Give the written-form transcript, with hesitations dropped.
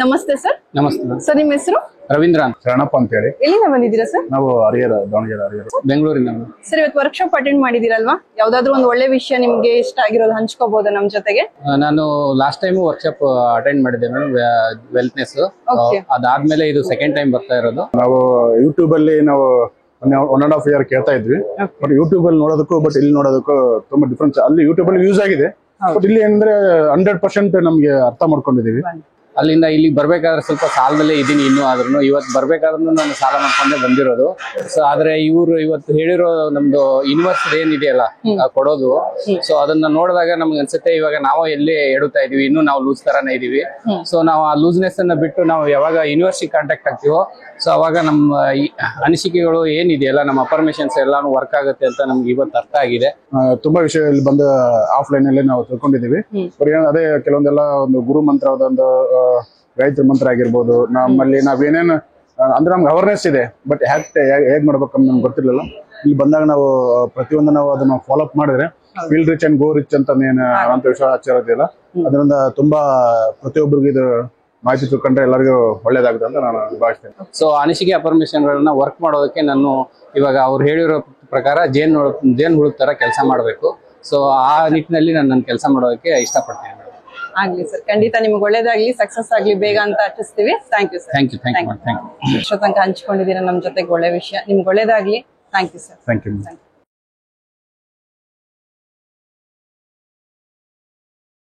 ನಮಸ್ತೆ ಸರ್. ನಮಸ್ತೆ ಸರ್, ನಿಮ್ಮ ಹೆಸರು? ರವೀಂದ್ರ ಶರಣಪ್ಪ ಅಂತ ಹೇಳಿ. ಎಲ್ಲಿಂದ ಬಂದಿದ್ದೀರಾ ಸರ್? ನಾವು ಹರಿಹರ, ದಾವಣಗೆರೆ ಹರಿಹರ, ಬೆಂಗಳೂರಿನ. ಸರ್, ಇವತ್ತು ವರ್ಕ್ಶಾಪ್ ಅಟೆಂಡ್ ಮಾಡಿದಿರಲ್ವಾ? ಯಾವ್ದಾದ್ರು ಒಂದು ಒಳ್ಳೆ ವಿಷಯ ನಿಮ್ಗೆ ಇಷ್ಟ ಆಗಿರೋದು ಹಂಚ್ಕೋಬಹುದಾ ನಮ್ ಜೊತೆಗೆ? ನಾನು ಲಾಸ್ಟ್ ಟೈಮ್ ವರ್ಕ್ಶಾಪ್ ಅಟೆಂಡ್ ಮಾಡಿದ್ದೆ ಮೇಡಮ್, ವೆಲ್ತ್ನೆಸ್. ಅದಾದ್ಮೇಲೆ ಇದು ಸೆಕೆಂಡ್ ಟೈಮ್ ಬರ್ತಾ ಇರೋದು. ನಾವು ಯೂಟ್ಯೂಬ್ ಅಲ್ಲಿ ನಾವು 1.5 year ಕೇಳ್ತಾ ಇದ್ವಿ. ಬಟ್ ಯೂಟ್ಯೂಬ್ ಅಲ್ಲಿ ನೋಡೋದಕ್ಕೂ ಬಟ್ ಇಲ್ಲಿ ನೋಡೋದಕ್ಕೂ ತುಂಬಾ ಡಿಫ್ರೆನ್ಸ್. ಅಲ್ಲಿ ಯೂಟ್ಯೂಬ್ ಅಲ್ಲಿ ಯೂಸ್ ಆಗಿದೆ, ಬಟ್ ಇಲ್ಲಿ ಏನಂದ್ರೆ 100% ನಮ್ಗೆ ಅರ್ಥ ಮಾಡ್ಕೊಂಡಿದೀವಿ. ಅಲ್ಲಿಂದ ಇಲ್ಲಿಗೆ ಬರ್ಬೇಕಾದ್ರೆ ಸ್ವಲ್ಪ ಸಾಲದಲ್ಲೇ ಇದೀನಿ ಇನ್ನೂ. ಆದ್ರೂ ಇವತ್ತು ಬರ್ಬೇಕಾದ್ರೂ ನಾನು ಸಾಲ ಮಾಡ್ಕೊಂಡೇ ಬಂದಿರೋದು. ಸೊ ಆದ್ರೆ ಇವ್ರು ಇವತ್ತು ಹೇಳಿರೋ ನಮ್ದು ಯೂನಿವರ್ಸಿಟಿ ಏನಿದೆಯಲ್ಲ ಕೊಡೋದು, ಸೊ ಅದನ್ನ ನೋಡಿದಾಗ ನಮ್ಗೆ ಅನ್ಸುತ್ತೆ ಇವಾಗ ನಾವು ಎಲ್ಲಿ ಎಡುತ್ತಾ ಇದೀವಿ, ಇನ್ನೂ ನಾವು ಲೂಸ್ ತರಾನೇ ಇದೀವಿ. ಸೊ ನಾವು ಆ ಲೂಸ್ನೆಸ್ ಅನ್ನ ಬಿಟ್ಟು ನಾವು ಯಾವಾಗ ಯೂನಿವರ್ಸಿಟಿ ಕಾಂಟ್ಯಾಕ್ಟ್ ಆಗ್ತೀವೋ, ಸೊ ಅವಾಗ ನಮ್ಮ ಅನಿಸಿಕೆಗಳು ಏನಿದೆಯಲ್ಲ, ನಮ್ಮ ಅಫರ್ಮೇಷನ್ಸ್ ಎಲ್ಲಾನು ವರ್ಕ್ ಆಗುತ್ತೆ ಅಂತ ನಮ್ಗೆ ಇವತ್ತು ಅರ್ಥ ಆಗಿದೆ. ತುಂಬಾ ವಿಷಯ ಇಲ್ಲಿ ಬಂದು ಆಫ್ಲೈನ್ ಅಲ್ಲಿ ನಾವು ತಿಳ್ಕೊಂಡಿದೀವಿ. ಅದೇ ಕೆಲವೊಂದೆಲ್ಲ ಒಂದು ಗುರು ಮಂತ್ರ, ಒಂದು ಗಾಯತ್ರಿ ಮಂತ್ರ ಆಗಿರ್ಬೋದು. ನಮ್ಮಲ್ಲಿ ನಾವೇನೇನು ಅಂದ್ರೆ ನಮ್ಗೆ ಅವೇರ್ನೆಸ್ ಇದೆ, ಬಟ್ ಹೇಗ್ ಮಾಡ್ಬೇಕಂತ ನಮ್ಗೆ ಗೊತ್ತಿರ್ಲಿಲ್ಲ. ಇಲ್ಲಿ ಬಂದಾಗ ನಾವು ಪ್ರತಿಯೊಂದು ನಾವು ಅದನ್ನ ಫಾಲೋ ಅಪ್ ಮಾಡಿದ್ರೆ feel rich and go rich ಅಂತ ಏನು ಅಂತ ವಿಷಯ ಆಚಾರದಿಲ್ಲ. ಅದರಿಂದ ತುಂಬಾ ಪ್ರತಿಯೊಬ್ಬರಿಗೂ ಇದು ಮಾಹಿತಿ ತಿಳ್ಕೊಂಡ್ರೆ ಎಲ್ಲರಿಗೂ ಒಳ್ಳೇದಾಗುತ್ತೆ ಅಂತ ನಾನು ಭಾವಿಸ್ತೇನೆ. ಸೊ ಅನಿಸಿಕೆ ಅಫರ್ಮೇಷನ್ ಗಳನ್ನ ವರ್ಕ್ ಮಾಡೋದಕ್ಕೆ ನಾನು ಇವಾಗ ಅವ್ರು ಹೇಳಿರೋ ಪ್ರಕಾರ ಜೇನು ಹುಳು ತರ ಕೆಲಸ ಮಾಡಬೇಕು. ಸೊ ಆ ನಿಟ್ಟಿನಲ್ಲಿ ನಾನು ನನ್ನ ಕೆಲಸ ಮಾಡೋದಕ್ಕೆ ಇಷ್ಟಪಡ್ತೇನೆ. ಆಗ್ಲಿ ಸರ್, ಖಂಡಿತ ನಿಮ್ಗೆ ಒಳ್ಳೇದಾಗ್ಲಿ, ಸಕ್ಸಸ್ ಆಗ್ಲಿ ಬೇಗ ಅಂತ ಅರ್ಪಿಸ್ತೀವಿ. Thank you sir. Thank you. ಇಷ್ಟೋ ತನಕ ಹಂಚ್ಕೊಂಡಿದ್ದೀರಾ ನಮ್ ಜೊತೆಗೆ ಒಳ್ಳೆ ವಿಷಯ. ನಿಮ್ಗೆ ಒಳ್ಳೇದಾಗ್ಲಿ. Thank you sir. Thank you.